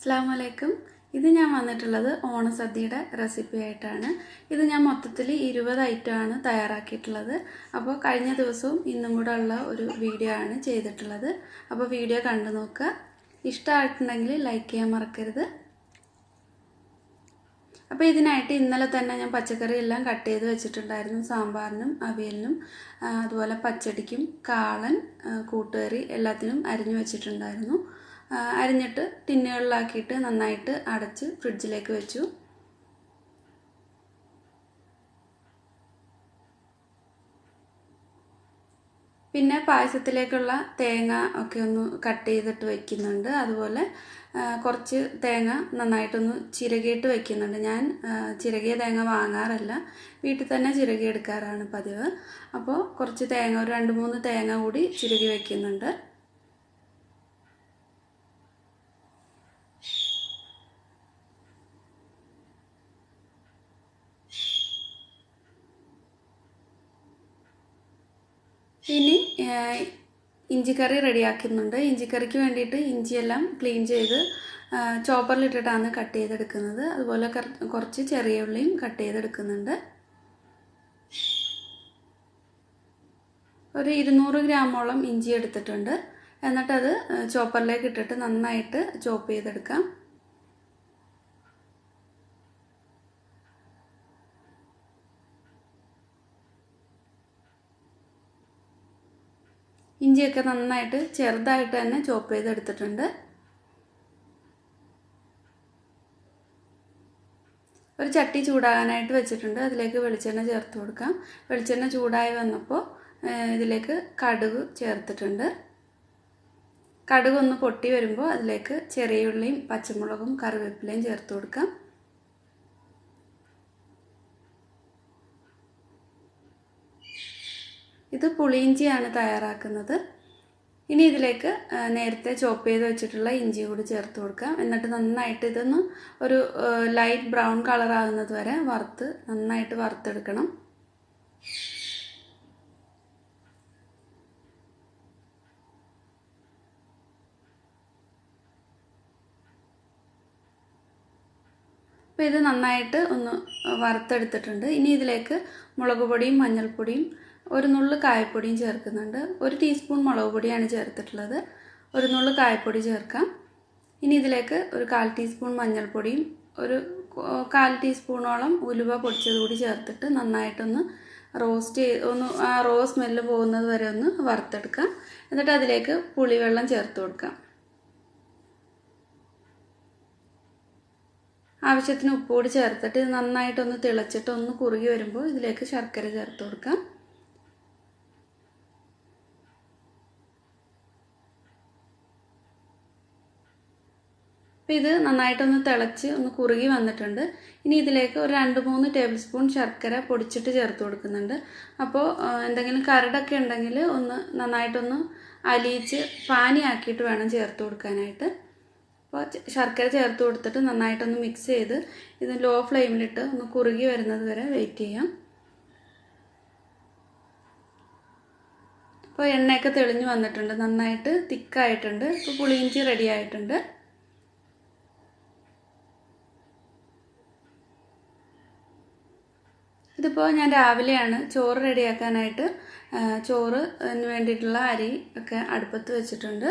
അസ്സലാമലൈക്കും. ഇത് ഞാൻ വന്നിട്ടുള്ളത് ഓണസദ്യയുടെ റെസിപ്പി ആയിട്ടാണ്. ഇത് ഞാൻ മൊത്തത്തിൽ 20 ഐറ്റമാണ് തയ്യാറാക്കിയിട്ടുള്ളത്. അപ്പോൾ കഴിഞ്ഞ ദിവസവും ഇന്നും കൂടെ ഉള്ള ഒരു വീഡിയോ ആണ് ചെയ്തിട്ടുള്ളത്. അപ്പോൾ വീഡിയോ കണ്ടു നോക്കുക. ഇഷ്ടമായിട്ടുണ്ടെങ്കിൽ ലൈക്ക് ചെയ്യാൻ മറക്കരുത്. അപ്പോൾ ഇതിനായിട്ട് ഇന്നലെ തന്നെ ഞാൻ പച്ചക്കറി എല്ലാം കട്ട് ചെയ്ത് വെച്ചിട്ടുണ്ടായിരുന്നു. സാമ്പാറിനും അവിയലിനും അതുപോലെ പച്ചടിക്കും കാളൻ കൂട്ടുകറി എല്ലാത്തിനും അരിഞ്ഞു വെച്ചിട്ടുണ്ടായിരുന്നു. അരിഞ്ഞിട്ട് ടിന്നുകളിലാക്കിയിട്ട് നന്നായിട്ട് അടച്ച് ഫ്രിഡ്ജിലേക്ക് വെച്ചു. പിന്നെ പായസത്തിലേക്കുള്ള തേങ്ങ ഒക്കെ ഒന്ന് കട്ട് ചെയ്തിട്ട് വയ്ക്കുന്നുണ്ട്. അതുപോലെ കുറച്ച് തേങ്ങ നന്നായിട്ടൊന്ന് ചിരകിയിട്ട് വയ്ക്കുന്നുണ്ട്. ഞാൻ ചിരകിയ തേങ്ങ വാങ്ങാറില്ല, വീട്ടിൽ തന്നെ ചിരകി എടുക്കാറാണ് പതിവ്. അപ്പോൾ കുറച്ച് തേങ്ങ, ഒരു 2-3 തേങ്ങ കൂടി ചിരകി വയ്ക്കുന്നുണ്ട്. ഇനി ഇഞ്ചിക്കറി റെഡിയാക്കുന്നുണ്ട്. ഇഞ്ചിക്കറിക്ക് വേണ്ടിയിട്ട് ഇഞ്ചിയെല്ലാം ക്ലീൻ ചെയ്ത് ചോപ്പറിലിട്ടിട്ടാണ് കട്ട് ചെയ്തെടുക്കുന്നത്. അതുപോലെ കുറച്ച് ചെറിയ ഉള്ളിയും കട്ട് ചെയ്തെടുക്കുന്നുണ്ട്. ഒരു 200 ഗ്രാമോളം ഇഞ്ചി എടുത്തിട്ടുണ്ട്. എന്നിട്ടത് ചോപ്പറിലേക്ക് ഇട്ടിട്ട് നന്നായിട്ട് ചോപ്പ് ചെയ്തെടുക്കാം. ഇഞ്ചിയൊക്കെ നന്നായിട്ട് ചെറുതായിട്ട് തന്നെ ചോപ്പ് ചെയ്തെടുത്തിട്ടുണ്ട്. ഒരു ചട്ടി ചൂടാകാനായിട്ട് വെച്ചിട്ടുണ്ട്. അതിലേക്ക് വെളിച്ചെണ്ണ ചേർത്ത് കൊടുക്കാം. വെളിച്ചെണ്ണ ചൂടായി വന്നപ്പോൾ ഇതിലേക്ക് കടുക് ചേർത്തിട്ടുണ്ട്. കടുക് ഒന്ന് പൊട്ടി വരുമ്പോൾ അതിലേക്ക് ചെറിയ ഉള്ളിയും പച്ചമുളകും കറിവേപ്പിലയും ചേർത്ത് കൊടുക്കാം. ഇത് പുളിയിഞ്ചിയാണ് തയ്യാറാക്കുന്നത്. ഇനി ഇതിലേക്ക് നേരത്തെ ചോപ്പ് ചെയ്ത് വെച്ചിട്ടുള്ള ഇഞ്ചി കൂടി ചേർത്ത് കൊടുക്കാം. എന്നിട്ട് നന്നായിട്ട് ഇതൊന്ന് ഒരു ലൈറ്റ് ബ്രൗൺ കളർ ആകുന്നത് വരെ നന്നായിട്ട് വറുത്തെടുക്കണം. അപ്പോൾ ഇത് നന്നായിട്ട് ഒന്ന് വറുത്തെടുത്തിട്ടുണ്ട്. ഇനി ഇതിലേക്ക് മുളക് പൊടിയും മഞ്ഞൾപ്പൊടിയും ഒരു നുള്ളു കായപ്പൊടിയും ചേർക്കുന്നുണ്ട്. 1 ടീസ്പൂൺ മുളക് പൊടിയാണ് ചേർത്തിട്ടുള്ളത്. ഒരു നുള്ളു കായപ്പൊടി ചേർക്കാം. ഇനി ഇതിലേക്ക് ഒരു 1/4 ടീസ്പൂൺ മഞ്ഞൾപ്പൊടിയും ഒരു 1/4 ടീസ്പൂണോളം ഉലുവ പൊടിച്ചത് കൂടി ചേർത്തിട്ട് നന്നായിട്ടൊന്ന് ആ റോസ് സ്മെല്ല് പോകുന്നത് വരെ ഒന്ന് വറുത്തെടുക്കാം. എന്നിട്ട് അതിലേക്ക് പുളിവെള്ളം ചേർത്ത് കൊടുക്കാം. ആവശ്യത്തിന് ഉപ്പ് കൂടി ചേർത്തിട്ട് ഇത് നന്നായിട്ടൊന്ന് തിളച്ചിട്ട് ഒന്ന് കുറുകി വരുമ്പോൾ ഇതിലേക്ക് ശർക്കര ചേർത്ത് കൊടുക്കാം. ഇത് നന്നായിട്ടൊന്ന് തിളച്ച് ഒന്ന് കുറുകി വന്നിട്ടുണ്ട്. ഇനി ഇതിലേക്ക് ഒരു 2-3 ടേബിൾ സ്പൂൺ ശർക്കര പൊടിച്ചിട്ട് ചേർത്ത് കൊടുക്കുന്നുണ്ട്. അപ്പോൾ എന്തെങ്കിലും കരടൊക്കെ ഉണ്ടെങ്കിൽ ഒന്ന് നന്നായിട്ടൊന്ന് അലിയിച്ച് പാനിയാക്കിയിട്ട് വേണം ചേർത്ത് കൊടുക്കാനായിട്ട്. അപ്പോൾ ശർക്കര ചേർത്ത് കൊടുത്തിട്ട് നന്നായിട്ടൊന്ന് മിക്സ് ചെയ്ത് ഇത് ലോ ഫ്ലെയിമിലിട്ട് ഒന്ന് കുറുകി വരുന്നത് വരെ വെയിറ്റ് ചെയ്യാം. അപ്പോൾ എണ്ണയൊക്കെ തെളിഞ്ഞ് വന്നിട്ടുണ്ട്, നന്നായിട്ട് തിക്കായിട്ടുണ്ട്. ഇപ്പോൾ പുളിയിഞ്ചി റെഡി ആയിട്ടുണ്ട്. ഇതിപ്പോൾ ഞാൻ രാവിലെയാണ് ചോറ് റെഡിയാക്കാനായിട്ട് ചോറിന് വേണ്ടിയിട്ടുള്ള അരി ഒക്കെ അടുപ്പത്ത് വെച്ചിട്ടുണ്ട്.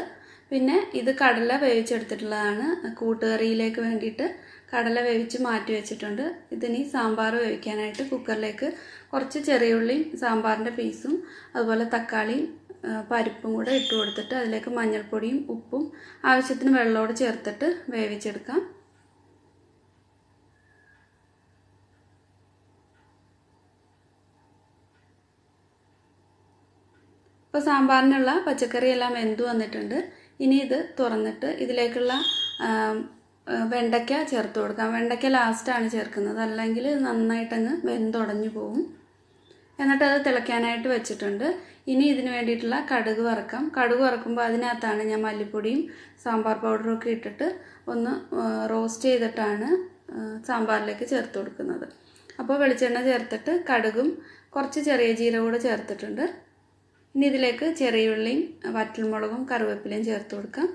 പിന്നെ ഇത് കടല വേവിച്ചെടുത്തിട്ടുള്ളതാണ്. കൂട്ടുകറിയിലേക്ക് വേണ്ടിയിട്ട് കടല വേവിച്ച് മാറ്റി വെച്ചിട്ടുണ്ട്. ഇതിനി സാമ്പാർ വേവിക്കാനായിട്ട് കുക്കറിലേക്ക് കുറച്ച് ചെറിയ ഉള്ളിയും സാമ്പാറിൻ്റെ പീസും അതുപോലെ തക്കാളിയും പരിപ്പും കൂടെ ഇട്ട് കൊടുത്തിട്ട് അതിലേക്ക് മഞ്ഞൾപ്പൊടിയും ഉപ്പും ആവശ്യത്തിന് വെള്ളത്തോട് ചേർത്തിട്ട് വേവിച്ചെടുക്കാം. ഇപ്പോൾ സാമ്പാറിനുള്ള പച്ചക്കറിയെല്ലാം വെന്ത് വന്നിട്ടുണ്ട്. ഇനി ഇത് തുറന്നിട്ട് ഇതിലേക്കുള്ള വെണ്ടയ്ക്ക ചേർത്ത് കൊടുക്കാം. വെണ്ടയ്ക്ക ലാസ്റ്റാണ് ചേർക്കുന്നത്, അല്ലെങ്കിൽ നന്നായിട്ടങ്ങ് വെന്തുടഞ്ഞു പോകും. എന്നിട്ട് അത് തിളയ്ക്കാനായിട്ട് വെച്ചിട്ടുണ്ട്. ഇനി ഇതിന് വേണ്ടിയിട്ടുള്ള കടുക് വറക്കാം. കടുക് വറക്കുമ്പോൾ അതിനകത്താണ് ഞാൻ മല്ലിപ്പൊടിയും സാമ്പാർ പൗഡറും ഒക്കെ ഇട്ടിട്ട് ഒന്ന് റോസ്റ്റ് ചെയ്തിട്ടാണ് സാമ്പാറിലേക്ക് ചേർത്ത് കൊടുക്കുന്നത്. അപ്പോൾ വെളിച്ചെണ്ണ ചേർത്തിട്ട് കടുകും കുറച്ച് ചെറിയ ജീരകം കൂടെ ചേർത്തിട്ടുണ്ട്. ഇനി ഇതിലേക്ക് ചെറിയ ഉള്ളിയും വറ്റൽമുളകും കറിവേപ്പിലയും ചേർത്ത് കൊടുക്കാം.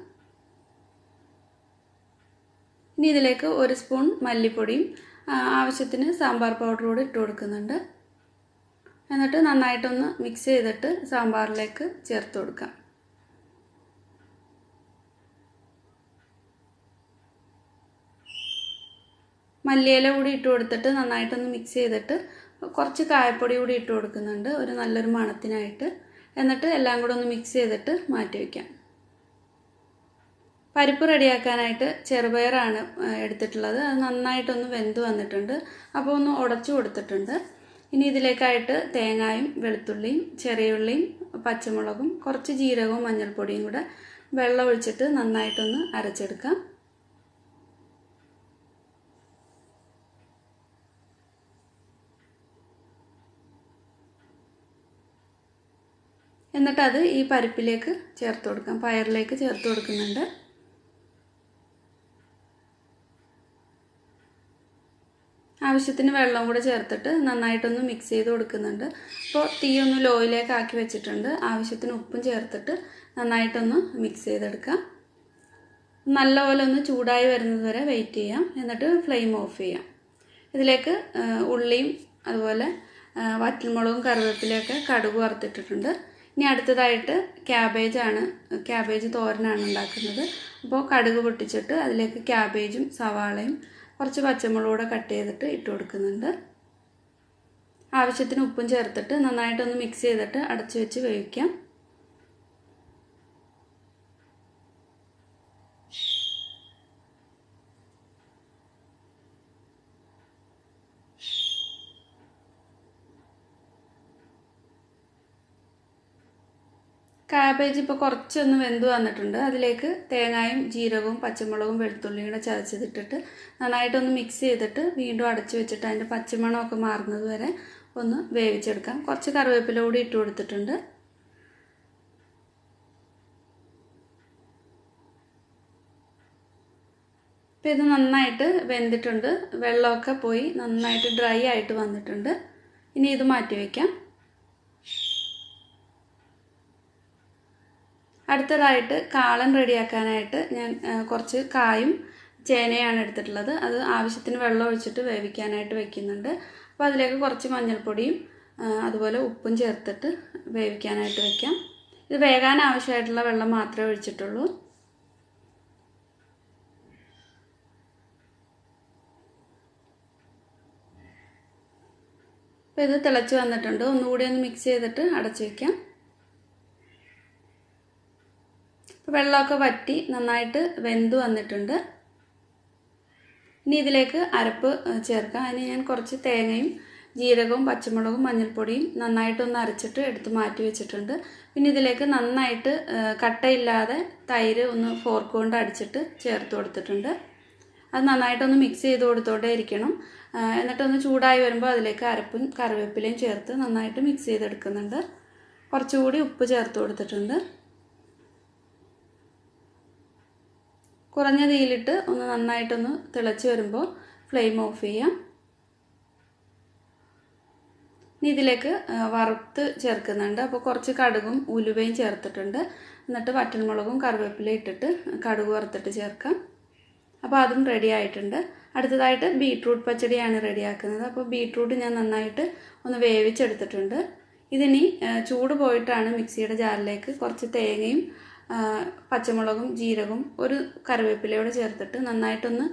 ഇനി ഇതിലേക്ക് 1 സ്പൂൺ മല്ലിപ്പൊടിയും ആവശ്യത്തിന് സാമ്പാർ പൗഡർ കൂടി ഇട്ട് കൊടുക്കുന്നുണ്ട്. എന്നിട്ട് നന്നായിട്ടൊന്ന് മിക്സ് ചെയ്തിട്ട് സാമ്പാറിലേക്ക് ചേർത്ത് കൊടുക്കാം. മല്ലിയില കൂടി ഇട്ട് കൊടുത്തിട്ട് നന്നായിട്ടൊന്ന് മിക്സ് ചെയ്തിട്ട് കുറച്ച് കായപ്പൊടി കൂടി ഇട്ട് കൊടുക്കുന്നുണ്ട് ഒരു നല്ലൊരു മണത്തിനായിട്ട്. എന്നിട്ട് എല്ലാം കൂടെ ഒന്ന് മിക്സ് ചെയ്തിട്ട് മാറ്റി വയ്ക്കാം. പരിപ്പ് റെഡിയാക്കാനായിട്ട് ചെറുപയറാണ് എടുത്തിട്ടുള്ളത്. അത് നന്നായിട്ടൊന്ന് വെന്ത് വന്നിട്ടുണ്ട്. അപ്പോൾ ഒന്ന് ഉടച്ചു കൊടുത്തിട്ടുണ്ട്. ഇനി ഇതിലേക്കായിട്ട് തേങ്ങയും വെളുത്തുള്ളിയും ചെറിയ ഉള്ളിയും പച്ചമുളകും കുറച്ച് ജീരകവും മഞ്ഞൾപ്പൊടിയും കൂടെ വെള്ളം ഒഴിച്ചിട്ട് നന്നായിട്ടൊന്ന് അരച്ചെടുക്കാം. എന്നിട്ടത് ഈ പരിപ്പിലേക്ക് ചേർത്ത് കൊടുക്കാം. പയറിലേക്ക് ചേർത്ത് കൊടുക്കുന്നുണ്ട്. ആവശ്യത്തിന് വെള്ളം കൂടെ ചേർത്തിട്ട് നന്നായിട്ടൊന്ന് മിക്സ് ചെയ്ത് കൊടുക്കുന്നുണ്ട്. അപ്പോൾ തീ ഒന്ന് ലോയിലേക്ക് ആക്കി വെച്ചിട്ടുണ്ട്. ആവശ്യത്തിന് ഉപ്പും ചേർത്തിട്ട് നന്നായിട്ടൊന്ന് മിക്സ് ചെയ്തെടുക്കാം. നല്ലപോലെ ഒന്ന് ചൂടായി വരുന്നത് വരെ വെയിറ്റ് ചെയ്യാം. എന്നിട്ട് ഫ്ലെയിം ഓഫ് ചെയ്യാം. ഇതിലേക്ക് ഉള്ളിയും അതുപോലെ വറ്റൽമുളകും കറിവേപ്പിലയൊക്കെ കടുക് വറുത്തിട്ടിട്ടുണ്ട്. ഇനി അടുത്തതായിട്ട് ക്യാബേജ് തോരനാണ് ഉണ്ടാക്കുന്നത്. അപ്പോൾ കടുക് പൊട്ടിച്ചിട്ട് അതിലേക്ക് ക്യാബേജും സവാളയും കുറച്ച് പച്ചമുളക് കൂടെ കട്ട് ചെയ്തിട്ട് ഇട്ട് കൊടുക്കുന്നുണ്ട്. ആവശ്യത്തിന് ഉപ്പും ചേർത്തിട്ട് നന്നായിട്ടൊന്ന് മിക്സ് ചെയ്തിട്ട് അടച്ചു വെച്ച് വേവിക്കാം. കാബേജ് ഇപ്പോൾ കുറച്ചൊന്ന് വെന്ത് വന്നിട്ടുണ്ട്. അതിലേക്ക് തേങ്ങയും ജീരകവും പച്ചമുളകും വെളുത്തുള്ളിയും കൂടെ ചതച്ചതിട്ടിട്ട് നന്നായിട്ടൊന്ന് മിക്സ് ചെയ്തിട്ട് വീണ്ടും അടച്ചു വെച്ചിട്ട് അതിൻ്റെ പച്ചമണമൊക്കെ മാറുന്നത് വരെ ഒന്ന് വേവിച്ചെടുക്കാം. കുറച്ച് കറിവേപ്പില കൂടി ഇട്ട് കൊടുത്തിട്ടുണ്ട്. ഇപ്പോൾ ഇത് നന്നായിട്ട് വെന്തിട്ടുണ്ട്. വെള്ളമൊക്കെ പോയി നന്നായിട്ട് ഡ്രൈ ആയിട്ട് വന്നിട്ടുണ്ട്. ഇനി ഇത് മാറ്റി വയ്ക്കാം. അടുത്തതായിട്ട് കാളൻ റെഡിയാക്കാനായിട്ട് ഞാൻ കുറച്ച് കായും ചേനയാണ് എടുത്തിട്ടുള്ളത്. അത് ആവശ്യത്തിന് വെള്ളം ഒഴിച്ചിട്ട് വേവിക്കാനായിട്ട് വെക്കുന്നുണ്ട്. അപ്പോൾ അതിലേക്ക് കുറച്ച് മഞ്ഞൾപ്പൊടിയും അതുപോലെ ഉപ്പും ചേർത്തിട്ട് വേവിക്കാനായിട്ട് വെക്കാം. ഇത് വേകാൻ ആവശ്യമായിട്ടുള്ള വെള്ളം മാത്രമേ ഒഴിച്ചിട്ടുള്ളൂ. അപ്പോൾ ഇത് തിളച്ച് വന്നിട്ടുണ്ട്. ഒന്നുകൂടി ഒന്ന് മിക്സ് ചെയ്തിട്ട് അടച്ചു വയ്ക്കാം. വെള്ളമൊക്കെ വറ്റി നന്നായിട്ട് വെന്ത് വന്നിട്ടുണ്ട്. ഇനി ഇതിലേക്ക് അരപ്പ് ചേർക്കാം. അതിന് ഞാൻ കുറച്ച് തേങ്ങയും ജീരകവും പച്ചമുളകും മഞ്ഞൾപ്പൊടിയും നന്നായിട്ടൊന്ന് അരച്ചിട്ട് എടുത്ത് മാറ്റി വെച്ചിട്ടുണ്ട്. പിന്നെ ഇതിലേക്ക് നന്നായിട്ട് കട്ടയില്ലാതെ തൈര് ഒന്ന് ഫോർക്ക് കൊണ്ട് അടിച്ചിട്ട് ചേർത്ത് കൊടുത്തിട്ടുണ്ട്. അത് നന്നായിട്ടൊന്ന് മിക്സ് ചെയ്ത് കൊടുത്തോണ്ടേ ഇരിക്കണം. എന്നിട്ടൊന്ന് ചൂടായി വരുമ്പോൾ അതിലേക്ക് അരപ്പും കറിവേപ്പിലയും ചേർത്ത് നന്നായിട്ട് മിക്സ് ചെയ്തെടുക്കുന്നുണ്ട്. കുറച്ചുകൂടി ഉപ്പ് ചേർത്ത് കൊടുത്തിട്ടുണ്ട്. കുറഞ്ഞ തീയിലിട്ട് ഒന്ന് നന്നായിട്ടൊന്ന് തിളച്ച് വരുമ്പോൾ ഫ്ലെയിം ഓഫ് ചെയ്യാം. ഇനി ഇതിലേക്ക് വറുത്ത് ചേർക്കുന്നുണ്ട്. അപ്പോൾ കുറച്ച് കടുകും ഉലുവയും ചേർത്തിട്ടുണ്ട്. എന്നിട്ട് വറ്റൽമുളകും കറിവേപ്പിലയും ഇട്ടിട്ട് കടുക് വറുത്തിട്ട് ചേർക്കാം. അപ്പോൾ അതും റെഡി ആയിട്ടുണ്ട്. അടുത്തതായിട്ട് ബീട്രൂട്ട് പച്ചടിയാണ് റെഡിയാക്കുന്നത്. അപ്പോൾ ബീട്രൂട്ട് ഞാൻ നന്നായിട്ട് ഒന്ന് വേവിച്ചെടുത്തിട്ടുണ്ട്. ഇതിനി ചൂട് പോയിട്ടാണ് മിക്സിയുടെ ജാറിലേക്ക് കുറച്ച് തേങ്ങയും പച്ചമുളകും ജീരകവും ഒരു കറിവേപ്പിലയോട് ചേർത്തിട്ട് നന്നായിട്ടൊന്ന്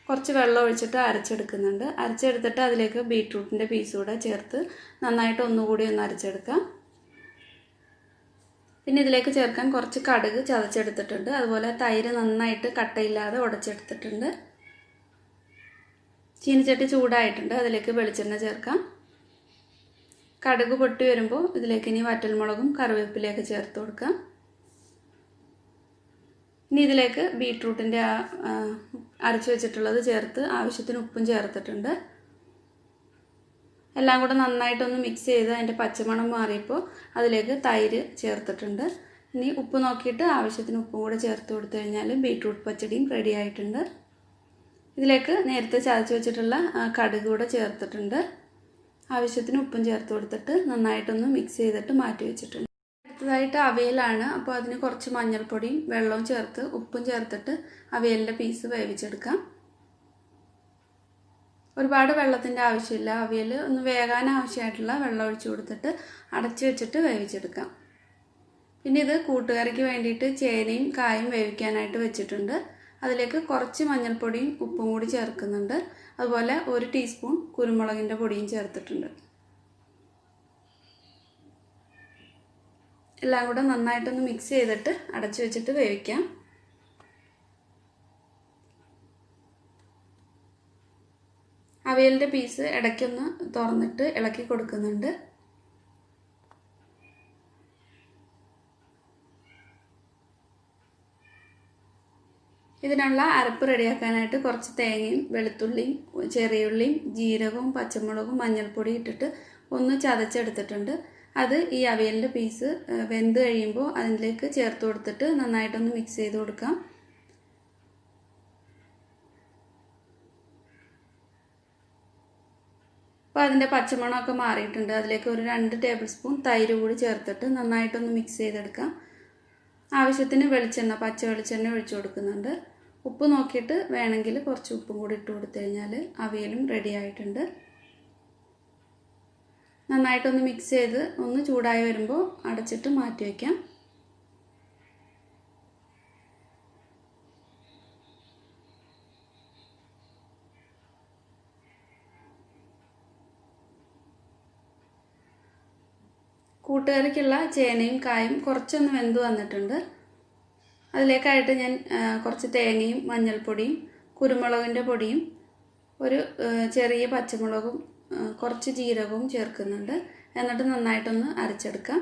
കുറച്ച് വെള്ളം ഒഴിച്ചിട്ട് അരച്ചെടുക്കുന്നുണ്ട്. അരച്ചെടുത്തിട്ട് അതിലേക്ക് ബീട്രൂട്ടിൻ്റെ പീസ് കൂടെ ചേർത്ത് നന്നായിട്ട് ഒന്നുകൂടി ഒന്ന് അരച്ചെടുക്കാം. പിന്നെ ഇതിലേക്ക് ചേർക്കാൻ കുറച്ച് കടുക് ചതച്ചെടുത്തിട്ടുണ്ട്. അതുപോലെ തൈര് നന്നായിട്ട് കട്ടയില്ലാതെ ഉടച്ചെടുത്തിട്ടുണ്ട്. ചീനിച്ചട്ടി ചൂടായിട്ടുണ്ട്. അതിലേക്ക് വെളിച്ചെണ്ണ ചേർക്കാം. കടുക് പൊട്ടി വരുമ്പോൾ ഇതിലേക്ക് ഇനി വറ്റൽമുളകും കറിവേപ്പിലയൊക്കെ ചേർത്ത് കൊടുക്കാം. ഇനി ഇതിലേക്ക് ബീട്രൂട്ടിൻ്റെ അരച്ച് വെച്ചിട്ടുള്ളത് ചേർത്ത് ആവശ്യത്തിന് ഉപ്പും ചേർത്തിട്ടുണ്ട്. എല്ലാം കൂടെ നന്നായിട്ടൊന്ന് മിക്സ് ചെയ്ത് അതിൻ്റെ പച്ചമണം മാറിയപ്പോൾ അതിലേക്ക് തൈര് ചേർത്തിട്ടുണ്ട്. ഇനി ഉപ്പ് നോക്കിയിട്ട് ആവശ്യത്തിന് ഉപ്പും കൂടെ ചേർത്ത് കൊടുത്തു കഴിഞ്ഞാൽ ബീട്രൂട്ട് പച്ചടിയും റെഡി ആയിട്ടുണ്ട്. ഇതിലേക്ക് നേരത്തെ ചതച്ച് വെച്ചിട്ടുള്ള കടുക് കൂടെ ചേർത്തിട്ടുണ്ട്. ആവശ്യത്തിന് ഉപ്പും ചേർത്ത് കൊടുത്തിട്ട് നന്നായിട്ടൊന്ന് മിക്സ് ചെയ്തിട്ട് മാറ്റി വെച്ചിട്ടുണ്ട്. അടുത്തതായിട്ട് അവിയലാണ്. അപ്പോൾ അതിന് കുറച്ച് മഞ്ഞൾപ്പൊടിയും വെള്ളവും ചേർത്ത് ഉപ്പും ചേർത്തിട്ട് അവിയലിൻ്റെ പീസ് വേവിച്ചെടുക്കാം. ഒരുപാട് വെള്ളത്തിൻ്റെ ആവശ്യമില്ല. അവിയൽ ഒന്ന് വേകാൻ ആവശ്യമായിട്ടുള്ള വെള്ളം ഒഴിച്ചു കൊടുത്തിട്ട് അടച്ചു വെച്ചിട്ട് വേവിച്ചെടുക്കാം. പിന്നെ ഇത് കൂട്ടുകറിക്ക് വേണ്ടിയിട്ട് ചേനയും കായും വേവിക്കാനായിട്ട് വെച്ചിട്ടുണ്ട്. അതിലേക്ക് കുറച്ച് മഞ്ഞൾപ്പൊടിയും ഉപ്പും കൂടി ചേർക്കുന്നുണ്ട്. അതുപോലെ 1 ടീസ്പൂൺ കുരുമുളകിൻ്റെ പൊടിയും ചേർത്തിട്ടുണ്ട്. എല്ലാം കൂടെ നന്നായിട്ടൊന്ന് മിക്സ് ചെയ്തിട്ട് അടച്ചു വെച്ചിട്ട് വേവിക്കാം. അവിയലിൻ്റെ പീസ് ഇടയ്ക്കൊന്ന് തുറന്നിട്ട് ഇളക്കി കൊടുക്കുന്നുണ്ട്. ഇതിനുള്ള അരപ്പ് റെഡിയാക്കാനായിട്ട് കുറച്ച് തേങ്ങയും വെളുത്തുള്ളിയും ചെറിയുള്ളിയും ജീരകവും പച്ചമുളകും മഞ്ഞൾപ്പൊടി ഇട്ടിട്ട് ഒന്ന് ചതച്ചെടുത്തിട്ടുണ്ട്. അത് ഈ അവിയലിൻ്റെ പീസ് വെന്ത് കഴിയുമ്പോൾ അതിലേക്ക് ചേർത്ത് കൊടുത്തിട്ട് നന്നായിട്ടൊന്ന് മിക്സ് ചെയ്ത് കൊടുക്കാം. അപ്പോൾ അതിൻ്റെ പച്ചമണമൊക്കെ മാറിയിട്ടുണ്ട്. അതിലേക്ക് ഒരു 2 ടേബിൾ സ്പൂൺ തൈര് കൂടി ചേർത്തിട്ട് നന്നായിട്ടൊന്ന് മിക്സ് ചെയ്തെടുക്കാം. ആവശ്യത്തിന് വെളിച്ചെണ്ണ, പച്ച വെളിച്ചെണ്ണ ഒഴിച്ചു കൊടുക്കുന്നുണ്ട്. ഉപ്പ് നോക്കിയിട്ട് വേണമെങ്കിൽ കുറച്ച് ഉപ്പും കൂടി ഇട്ട് കൊടുത്തു കഴിഞ്ഞാൽ അവിയലും റെഡി ആയിട്ടുണ്ട്. നന്നായിട്ടൊന്ന് മിക്സ് ചെയ്ത് ഒന്ന് ചൂടായി വരുമ്പോൾ അടച്ചിട്ട് മാറ്റി വയ്ക്കാം. കൂട്ടുകറിക്കുള്ള ചേനയും കായും കുറച്ചൊന്ന് വെന്ത് വന്നിട്ടുണ്ട്. അതിലേക്കായിട്ട് ഞാൻ കുറച്ച് തേങ്ങയും മഞ്ഞൾപ്പൊടിയും കുരുമുളകിൻ്റെ പൊടിയും ഒരു ചെറിയ പച്ചമുളകും കുറച്ച് ജീരകവും ചേർക്കുന്നുണ്ട്. എന്നിട്ട് നന്നായിട്ടൊന്ന് അരച്ചെടുക്കാം.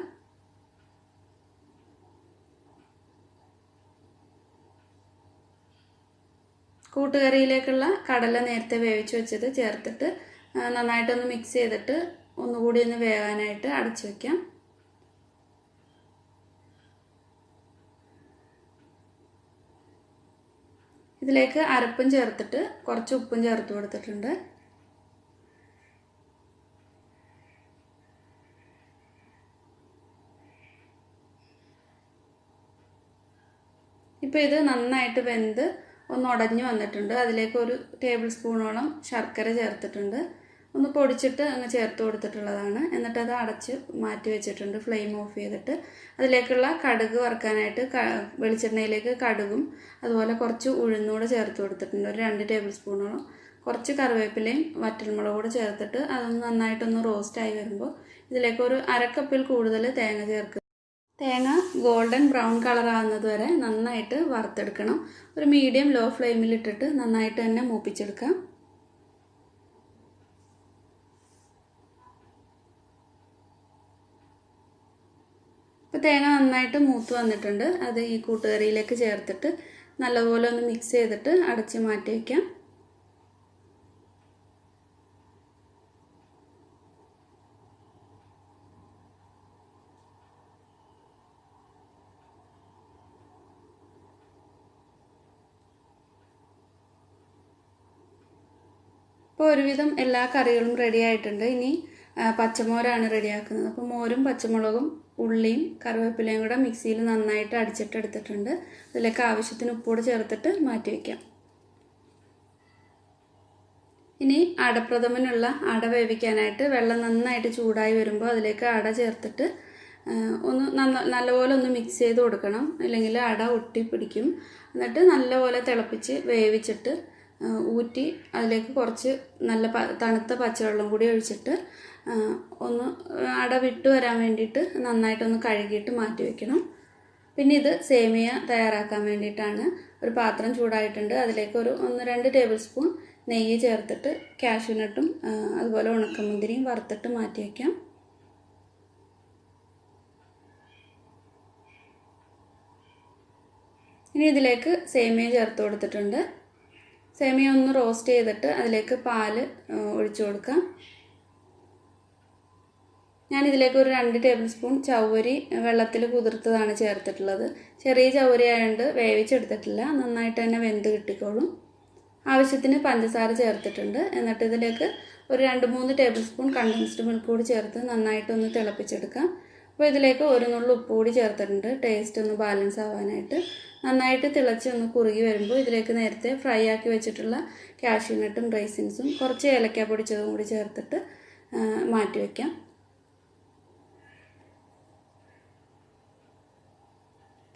കൂട്ടുകറിയിലേക്കുള്ള കടല നേരത്തെ വേവിച്ച് വെച്ചത് ചേർത്തിട്ട് നന്നായിട്ടൊന്ന് മിക്സ് ചെയ്തിട്ട് ഒന്നുകൂടി ഒന്ന് വേകാനായിട്ട് അടച്ചു വയ്ക്കാം. ഇതിലേക്ക് അരപ്പും ചേർത്തിട്ട് കുറച്ച് ഉപ്പും ചേർത്ത് കൊടുത്തിട്ടുണ്ട്. ഇപ്പോൾ ഇത് നന്നായിട്ട് വെന്ത് ഒന്ന് ഉടഞ്ഞു വന്നിട്ടുണ്ട്. അതിലേക്ക് ഒരു ടേബിൾ സ്പൂണോളം ശർക്കര ചേർത്തിട്ടുണ്ട്. ഒന്ന് പൊടിച്ചിട്ട് അങ്ങ് ചേർത്ത് കൊടുത്തിട്ടുള്ളതാണ്. എന്നിട്ട് അത് അടച്ച് മാറ്റി വെച്ചിട്ടുണ്ട്. ഫ്ലെയിം ഓഫ് ചെയ്തിട്ട് അതിലേക്കുള്ള കടുക് വറുക്കാനായിട്ട് വെളിച്ചെണ്ണയിലേക്ക് കടുകും അതുപോലെ കുറച്ച് ഉഴുന്നൂടെ ചേർത്ത് കൊടുത്തിട്ടുണ്ട്. ഒരു 2 ടേബിൾ സ്പൂണോളം. കുറച്ച് കറിവേപ്പിലയും വറ്റൽമുളകും കൂടെ ചേർത്തിട്ട് അതൊന്ന് നന്നായിട്ടൊന്ന് റോസ്റ്റായി വരുമ്പോൾ ഇതിലേക്ക് ഒരു 1/2 കപ്പിൽ കൂടുതൽ തേങ്ങ ചേർക്കുക. തേങ്ങ ഗോൾഡൻ ബ്രൗൺ കളർ ആകുന്നത് വരെ നന്നായിട്ട് വറുത്തെടുക്കണം. ഒരു മീഡിയം ലോ ഫ്ലെയിമിൽ ഇട്ടിട്ട് നന്നായിട്ട് തന്നെ മൂപ്പിച്ചെടുക്കാം. ഇപ്പോൾ തേങ്ങ നന്നായിട്ട് മൂത്ത് വന്നിട്ടുണ്ട്. അത് ഈ കൂട്ടുകറിയിലേക്ക് ചേർത്തിട്ട് നല്ലപോലെ ഒന്ന് മിക്സ് ചെയ്തിട്ട് അടച്ച് മാറ്റി വയ്ക്കാം. ഇപ്പോൾ ഒരുവിധം എല്ലാ കറികളും റെഡി ആയിട്ടുണ്ട്. ഇനി പച്ചമോരാണ് റെഡിയാക്കുന്നത്. അപ്പോൾ മോരും പച്ചമുളകും ഉള്ളിയും കറിവേപ്പിലയും കൂടെ മിക്സിയിൽ നന്നായിട്ട് അടിച്ചിട്ട് എടുത്തിട്ടുണ്ട്. അതിലേക്ക് ആവശ്യത്തിന് ഉപ്പൂടെ ചേർത്തിട്ട് മാറ്റി വയ്ക്കാം. ഇനി അടപ്രഥമനുള്ള അട വേവിക്കാനായിട്ട് വെള്ളം നന്നായിട്ട് ചൂടായി വരുമ്പോൾ അതിലേക്ക് അട ചേർത്തിട്ട് ഒന്ന് നല്ലപോലെ ഒന്ന് മിക്സ് ചെയ്ത് കൊടുക്കണം. അല്ലെങ്കിൽ അട ഒട്ടി പിടിക്കും. എന്നിട്ട് നല്ലപോലെ തിളപ്പിച്ച് വേവിച്ചിട്ട് ഊറ്റി അതിലേക്ക് കുറച്ച് നല്ല തണുത്ത പച്ചവെള്ളം കൂടി ഒഴിച്ചിട്ട് ഒന്ന് അട വിട്ട് വരാൻ വേണ്ടിയിട്ട് നന്നായിട്ടൊന്ന് കഴുകിയിട്ട് മാറ്റി വയ്ക്കണം. പിന്നെ ഇത് സേമിയ തയ്യാറാക്കാൻ വേണ്ടിയിട്ടാണ്. ഒരു പാത്രം ചൂടായിട്ടുണ്ട്. അതിലേക്ക് ഒരു 1-2 ടേബിൾ സ്പൂൺ നെയ്യ് ചേർത്തിട്ട് കാഷ്യൂനട്ടും അതുപോലെ ഉണക്കമുന്തിരിയും വറുത്തിട്ട് മാറ്റി വയ്ക്കാം. ഇനി ഇതിലേക്ക് സേമിയ ചേർത്ത് കൊടുത്തിട്ടുണ്ട്. സേമിയ ഒന്ന് റോസ്റ്റ് ചെയ്തിട്ട് അതിലേക്ക് പാല് ഒഴിച്ചു കൊടുക്കാം. ഞാനിതിലേക്ക് ഒരു 2 ടേബിൾ സ്പൂൺ ചവ്വരി വെള്ളത്തിൽ കുതിർത്തതാണ് ചേർത്തിട്ടുള്ളത്. ചെറിയ ചവ്വരി ആയതുകൊണ്ട് വേവിച്ചെടുത്തിട്ടില്ല. നന്നായിട്ട് തന്നെ വെന്ത് കിട്ടിക്കോളും. ആവശ്യത്തിന് പഞ്ചസാര ചേർത്തിട്ടുണ്ട്. എന്നിട്ട് ഇതിലേക്ക് ഒരു 2-3 ടേബിൾ സ്പൂൺ കണ്ടൻസ്ഡ് മിൽക്ക് കൂടി ചേർത്ത് നന്നായിട്ടൊന്ന് തിളപ്പിച്ചെടുക്കാം. അപ്പോൾ ഇതിലേക്ക് ഒരു നുള്ളു ഉപ്പ് കൂടി ചേർത്തിട്ടുണ്ട്, ടേസ്റ്റ് ഒന്ന് ബാലൻസ് ആവാനായിട്ട്. നന്നായിട്ട് തിളച്ച് ഒന്ന് കുറുകി വരുമ്പോൾ ഇതിലേക്ക് നേരത്തെ ഫ്രൈ ആക്കി വെച്ചിട്ടുള്ള കാഷ്യൂനട്ടും റൈസിൻസും കുറച്ച് ഏലക്ക പൊടിച്ചതും കൂടി ചേർത്തിട്ട് മാറ്റി വയ്ക്കാം.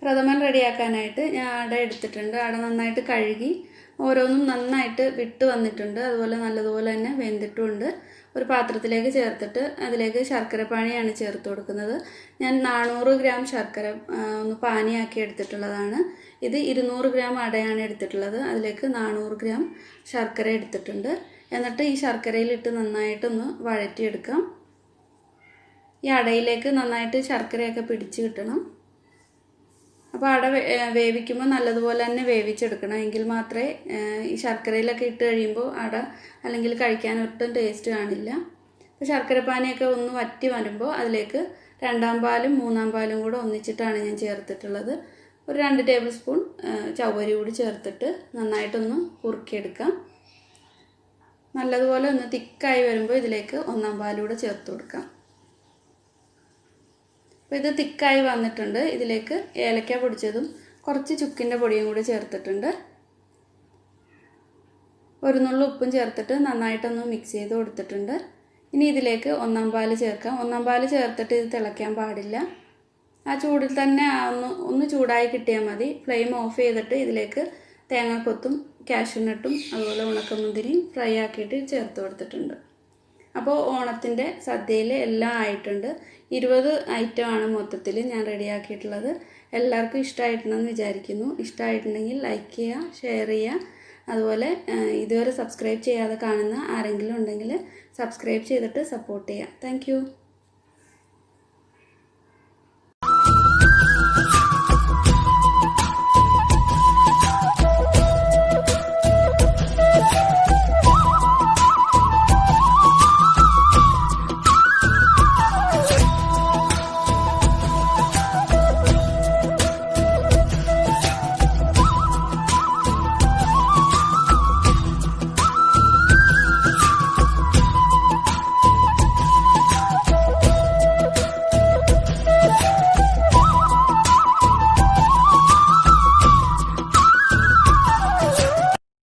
പ്രഥമൻ റെഡിയാക്കാനായിട്ട് ഞാൻ അട എടുത്തിട്ടുണ്ട്. അട നന്നായിട്ട് കഴുകി ഓരോന്നും നന്നായിട്ട് വിട്ട് വന്നിട്ടുണ്ട്, അതുപോലെ നല്ലതുപോലെ തന്നെ വെന്തിട്ടുമുണ്ട്. ഒരു പാത്രത്തിലേക്ക് ചേർത്തിട്ട് അതിലേക്ക് ശർക്കര പാനിയാണ് ചേർത്ത് കൊടുക്കുന്നത്. ഞാൻ 400 ഗ്രാം ശർക്കര ഒന്ന് പാനിയാക്കി എടുത്തിട്ടുള്ളതാണ്. ഇത് 200 ഗ്രാം അടയാണ് എടുത്തിട്ടുള്ളത്. അതിലേക്ക് 400 ഗ്രാം ശർക്കര എടുത്തിട്ടുണ്ട്. എന്നിട്ട് ഈ ശർക്കരയിലിട്ട് നന്നായിട്ടൊന്ന് വഴറ്റിയെടുക്കാം. ഈ അടയിലേക്ക് നന്നായിട്ട് ശർക്കരയൊക്കെ പിടിച്ച് കിട്ടണം. അപ്പോൾ അട വേവിക്കുമ്പോൾ നല്ലതുപോലെ തന്നെ വേവിച്ചെടുക്കണം, എങ്കിൽ മാത്രമേ ഈ ശർക്കരയിലൊക്കെ ഇട്ട് കഴിയുമ്പോൾ അട അല്ലെങ്കിൽ കഴിക്കാൻ ഒട്ടും ടേസ്റ്റ് കാണില്ല. അപ്പോൾ ശർക്കരപ്പാനിയൊക്കെ ഒന്ന് വറ്റി വരുമ്പോൾ അതിലേക്ക് 2ാം പാലും 3ാം പാലും കൂടെ ഒന്നിച്ചിട്ടാണ് ഞാൻ ചേർത്തിട്ടുള്ളത്. ഒരു 2 ടേബിൾ സ്പൂൺ ചവ്വരി കൂടി ചേർത്തിട്ട് നന്നായിട്ടൊന്ന് കുറുക്കിയെടുക്കാം. നല്ലതുപോലെ ഒന്ന് തിക്കായി വരുമ്പോൾ ഇതിലേക്ക് 1ാം പാലൂടെ ചേർത്ത് കൊടുക്കാം. അപ്പോൾ ഇത് തിക്കായി വന്നിട്ടുണ്ട്. ഇതിലേക്ക് ഏലക്ക പൊടിച്ചതും കുറച്ച് ചുക്കിൻ്റെ പൊടിയും കൂടി ചേർത്തിട്ടുണ്ട്. ഒരു നുള്ളു ഉപ്പും ചേർത്തിട്ട് നന്നായിട്ടൊന്ന് മിക്സ് ചെയ്ത് കൊടുത്തിട്ടുണ്ട്. ഇനി ഇതിലേക്ക് 1ാം പാല് ചേർക്കാം. 1ാം പാല് ചേർത്തിട്ട് ഇത് തിളയ്ക്കാൻ പാടില്ല. ആ ചൂടിൽ തന്നെ ഒന്ന് ചൂടായി കിട്ടിയാൽ മതി. ഫ്ലെയിം ഓഫ് ചെയ്തിട്ട് ഇതിലേക്ക് തേങ്ങാക്കൊത്തും കാഷ്യൂനട്ടും അതുപോലെ ഉണക്കമുന്തിരിയും ഫ്രൈ ആക്കിയിട്ട് ചേർത്ത് കൊടുത്തിട്ടുണ്ട്. അപ്പോൾ ഓണത്തിൻ്റെ സദ്യയിൽ എല്ലാം ആയിട്ടുണ്ട്. 20 ഐറ്റമാണ് മൊത്തത്തിൽ ഞാൻ റെഡിയാക്കിയിട്ടുള്ളത്. എല്ലാവർക്കും ഇഷ്ടമായിട്ടുണ്ടെന്ന് വിചാരിക്കുന്നു. ഇഷ്ടമായിട്ടുണ്ടെങ്കിൽ ലൈക്ക് ചെയ്യുക, ഷെയർ ചെയ്യുക. അതുപോലെ ഇതുവരെ സബ്സ്ക്രൈബ് ചെയ്യാതെ കാണുന്ന ആരെങ്കിലും ഉണ്ടെങ്കിൽ സബ്സ്ക്രൈബ് ചെയ്തിട്ട് സപ്പോർട്ട് ചെയ്യുക. താങ്ക്